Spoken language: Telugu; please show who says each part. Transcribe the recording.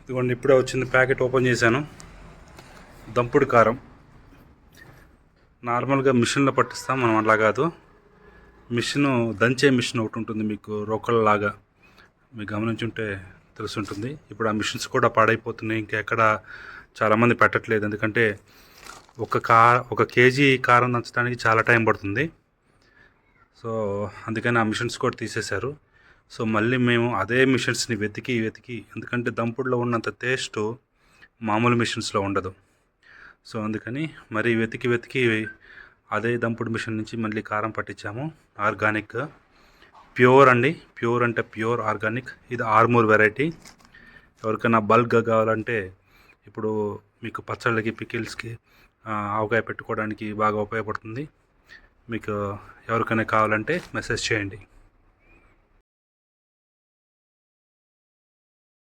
Speaker 1: ఇదిగోండి ఇప్పుడే వచ్చింది, ప్యాకెట్ ఓపెన్ చేశాను. దంపుడు కారం. నార్మల్గా మిషన్లో పట్టిస్తాం, మనం అలా కాదు. దంచే మిషన్ ఒకటి ఉంటుంది మీకు, రోకల్లాగా. మీకు గమనించుంటే తెలుసుంటుంది. ఇప్పుడు ఆ మిషన్స్ కూడా పాడైపోతున్నాయి, ఇంకెక్కడ చాలామంది పెట్టట్లేదు. ఎందుకంటే ఒక కేజీ కారం దంచడానికి చాలా టైం పడుతుంది. సో అందుకని ఆ మిషన్స్ కూడా తీసేశారు. సో మళ్ళీ మేము అదే మిషన్స్ని వెతికి ఎందుకంటే దంపుడులో ఉన్నంత టేస్ట్ మామూలు మిషన్స్లో ఉండదు. సో అందుకని మరి వెతికి అదే దంపుడు మిషన్ నుంచి మళ్ళీ కారం పట్టించాము. ఆర్గానిక్, ప్యూర్ అండి. ప్యూర్ అంటే ప్యూర్ ఆర్గానిక్. ఇది ఆర్మూర్ వెరైటీ. ఎవరికైనా బల్క్గా కావాలంటే ఇప్పుడు మీకు పచ్చళ్ళకి, పికిల్స్కి, ఆవకాయ పెట్టుకోవడానికి బాగా ఉపయోగపడుతుంది. మీకు ఎవరికైనా కావాలంటే మెసేజ్ చేయండి.